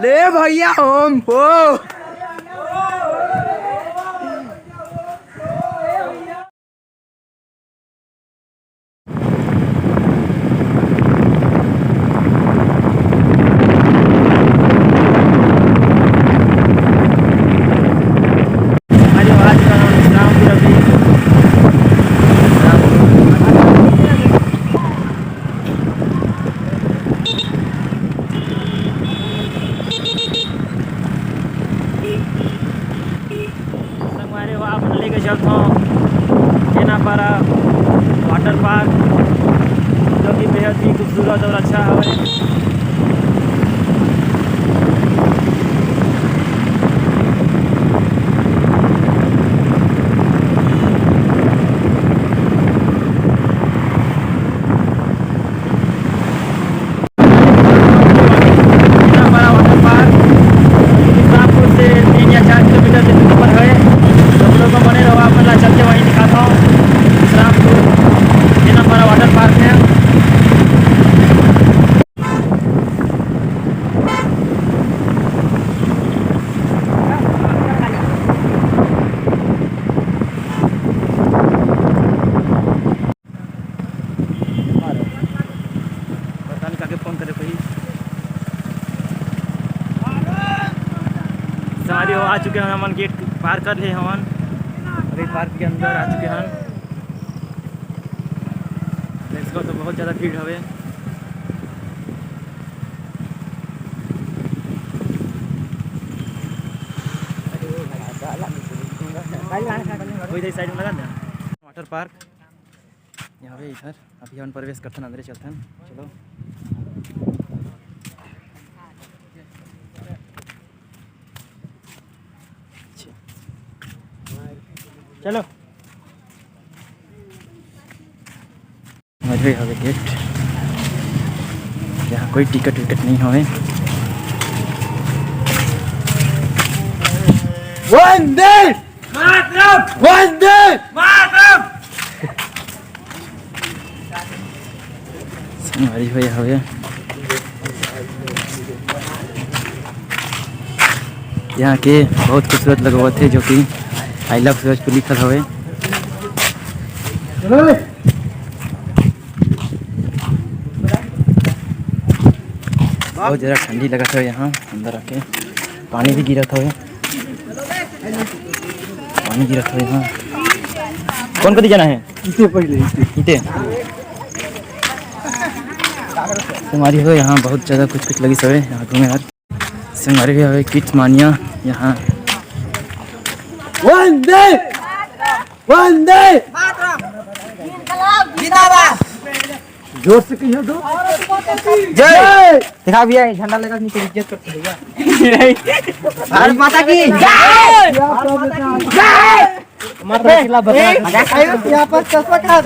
ले भैया होम हो। लेके चलता हूँ केनापारा वाटर पार्क, जो कि बेहद ही खूबसूरत और अच्छा है। केनापारा वाटर पार्क शाहपुर से 3 या 4 किलोमीटर से दूर पर है। लोगों को बने रहो, आप चलते वहीं दिखाता हूँ। शाहपुर केनापारा वाटर पार्क है। फोन करे कोई सारी आ चुके हैं। हमन गेट पार कर ले हमन, अभी पार्क के अंदर आ चुके हैं। Let's go. तो बहुत ज़्यादा भीड़ हवे। कोई साइड में लगा दें वाटर पार्क यहाँ पे। इधर अभी हम प्रवेश करते हैं, अंदर चलते हैं। चलो चलो। मजे हवे गेट, यहाँ कोई टिकट विकट नहीं हवे। वंदे मातरम, वंदे मातरम। संगवारी हुए हवे यहाँ के बहुत खूबसूरत लगवा थे, जो कि आई लव सूरजपुर लिखल हवे। बहुत ज़्यादा ठंडी लगा था यहाँ अंदर आके। पानी भी गिरा था, पानी गिरा था यहाँ। कौन कभी जाना है? इते हमारी हो यहाँ बहुत ज़्यादा कुछ लगी सवे यहाँ घूमे यार। हमारे भी हवे किड्स मानिया यहाँ। वंदे वंदे जोर से कहियो दो जय। दिखा भैया झंडा लगा, नीचे इज्जत करते भैया। भारत माता की जय। माता खिलाफ बता यहां पर चश्मा कहां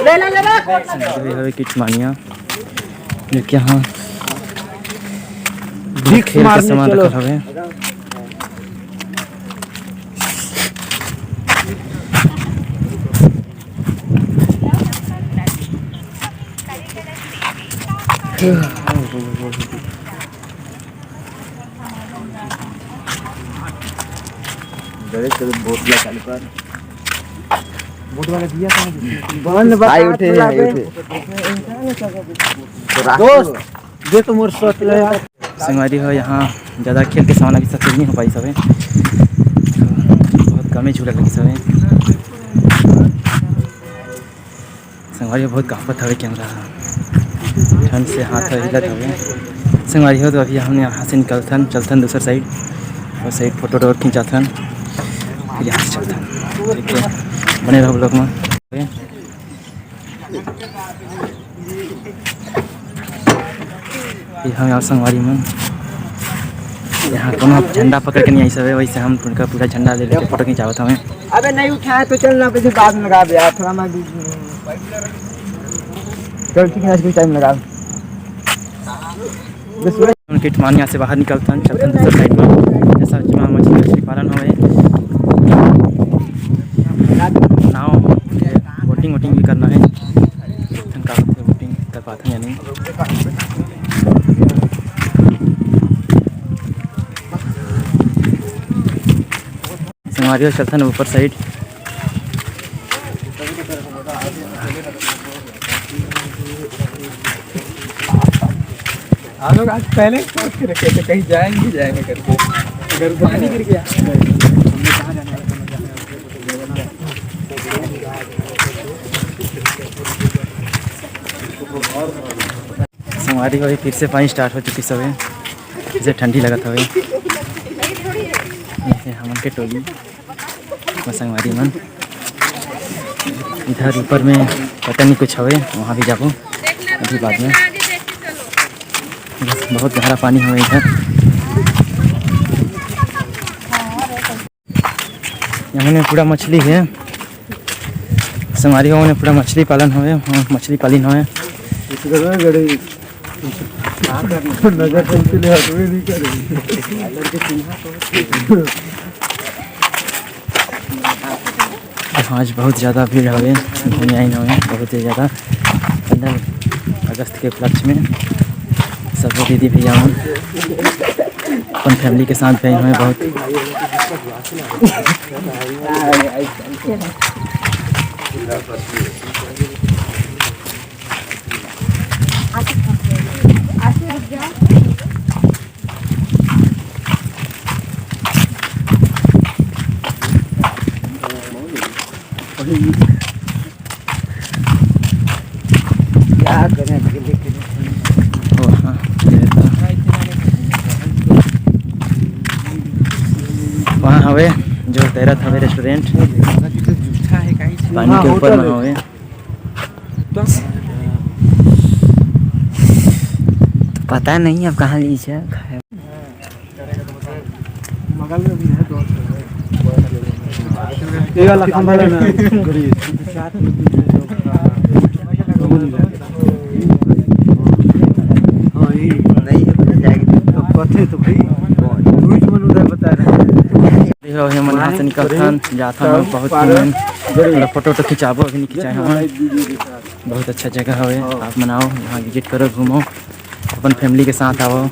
ले ले ले हवे किड्स मानिया, जो कि यहां खेल का सामान रखा हवे। बोट चालू कर, बोट वाला दिया था बंद भाई। उठे दोस्त ये तो मोर सोच ले यार। संगवारी हो यहाँ ज़्यादा खेल के सामान अभी सब नहीं हो पाई सब, बहुत कम ही झूला लगी सब। संगवारी बहुत काफत हवे कैमरा, ठंड से हाथ हिलत हवे। संगवारी हो तो अभी हम यहाँ से निकलथन चलथन दूसर साइड, और साइड फोटो खींचाथन, फिर यहाँ से चलथन। ठीक है, बने रहो लोग में। हम यहाँ संगवारी में यहाँ कोनो झंडा पकड़ के नहीं आई सब, वैसे हम उनका पूरा झंडा ले लेके फोटो खिंचावत हमें। अबे नहीं उठाए तो चलना, फिर बाद में लगा दे यार, थोड़ा मैं चल ठीक है, टाइम लगा। किट मानिया से बाहर निकलता है, चलते हैं दूसरी साइड में। जैसा मछली पालन हुए, नाव बोटिंग भी करना है। बोटिंग कर पाते हैं या नहीं। संगवारी चलथन ऊपर साइड। हम लोग आज पहले सोच के रखे थे कहीं जाएंगे करके, अगर पानी गिर गया संगवारी को फिर से पानी स्टार्ट हो चुकी सब है, जैसे ठंडी लगा था ये हमन के टोली संगवारी मन। इधर ऊपर में पता नहीं कुछ हवे, वहाँ भी जाबो अभी बाद में। बहुत गहरा पानी है इधर। यहाँ में पूरा मछली है, संगवारी गाँव में पूरा मछली पालन हुए, मछली पालन हुए। आज बहुत ज़्यादा भीड़ हुए, घूमने आई हुए बहुत ही ज़्यादा। 15 अगस्त के उपलक्ष्य में सब दीदी भैया अपन फैमिली के साथ गए हुए बहुत। वहाँ हवे जो तैरत हवे रेस्टोरेंट पानी के ऊपर में हवे। पता नहीं अब कहाँ ली है। यहाँ से निकलथन जाथन बहुत फोटो खिंचाबो, अभी नहीं खिंचाए हम। बहुत अच्छा जगह है, आप मनाओ यहाँ विजिट करो, घूमो अपन फैमिली के साथ आओ।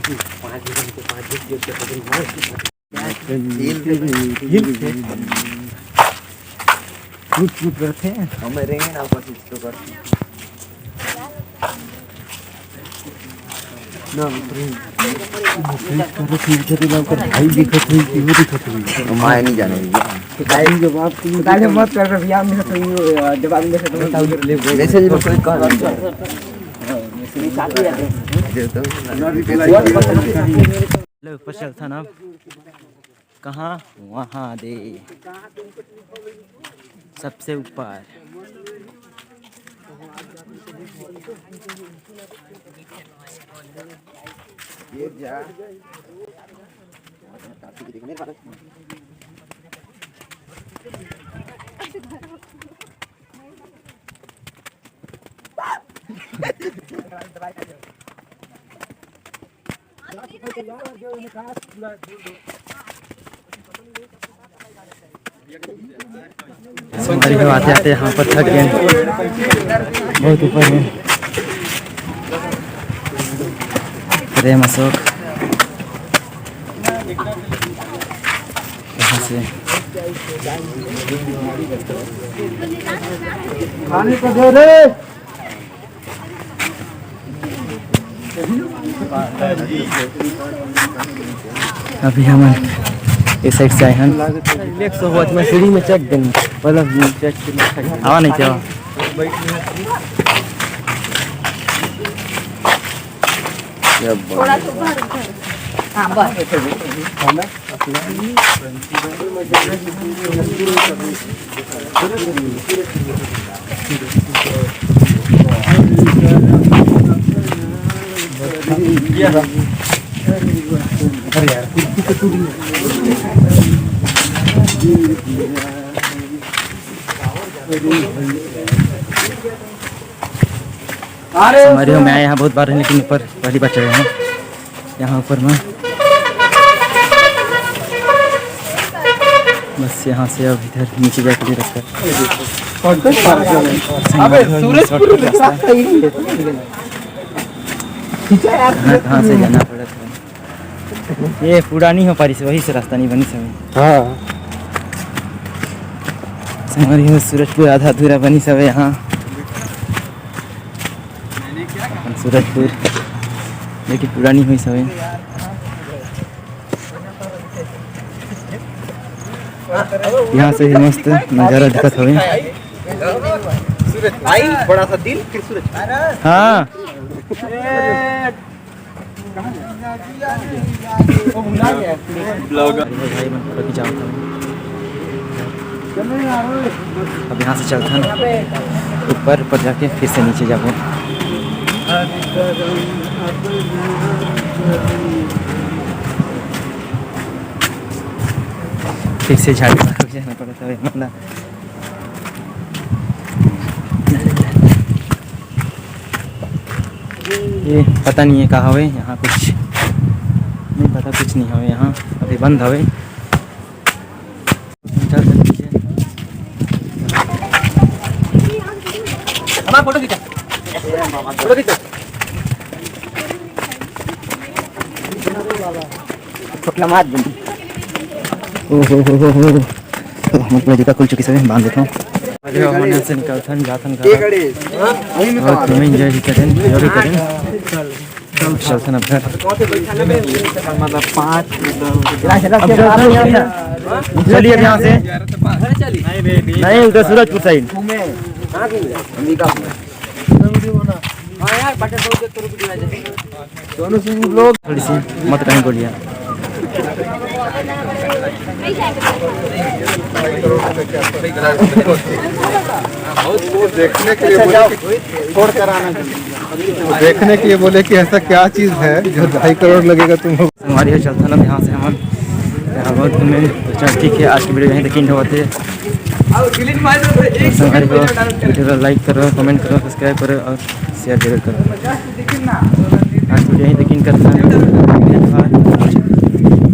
माय नहीं जाने मत कर भैया, जवाब मैसेज में कोई ऊपर चलथन अब कहाँ, वहाँ दे सबसे ऊपर। संगवारी को आते आते यहाँ पर थक गए, बहुत ऊपर है। प्रेम अशोक यहाँ से खाने को दे रे। अभी हम इस साइड से आए हैं। मैं सीढ़ी में चेक देंगे आवा नहीं क्या हाँ बस हमारे में आए यहाँ बहुत बार, लेकिन ऊपर पहली बार चढ़े हैं यहाँ ऊपर में। बस यहाँ से अब इधर नीचे जाकर भी रास्ता कहाँ से जाना पड़ा था। ये पुरानी हो पारी से, वही से रास्ता नहीं बनी समय। हाँ संगवारी हो सूरजपुर आधा अधूरा बनी सब है यहाँ अपन सूरजपुर लेकिन पूरा नहीं हुई सब है। यहाँ से ही मस्त नज़ारा दिखत हवे। भाई बड़ा सा दिल फिर सूरज। हाँ भाई मन फोटो खिंचावत हवे। अब यहाँ से चलथन ऊपर जाके फिर से नीचे जाबो। फिर से झाड़ी मार जाना पड़ता है मतलब ये पता नहीं है कहाँ हवे यहाँ कुछ नहीं पता कुछ नहीं हवे यहाँ अभी बंद हवे। हमारा फोटो खींचा फोटो खींचा छोटला मार दे ओहो हम अपना जगह खुल चुकी है बांध देता हूँ। अरे हम यहाँ से निकलथन जाथन घर और तुम्हें एंजॉय भी करें एंजॉय भी करें चलथन अब घर मतलब 5 चलिए यहाँ से नहीं उधर सूरजपुर साइड दोनों से लोग थोड़ी सी मत कहीं बोलिए। देखने के लिए देखने के लिए बोले कि ऐसा क्या चीज है जो 2.5 करोड़ लगेगा तुम हमारी चलता ना यहाँ से हम यहाँ बहुत तुम्हें चल ठीक है आज की वीडियो यहीं तक इन होते हमारे को वीडियो को लाइक करो कमेंट करो सब्सक्राइब करो और शेयर जरूर करो। आज वीडियो यहीं तक इन करते हैं।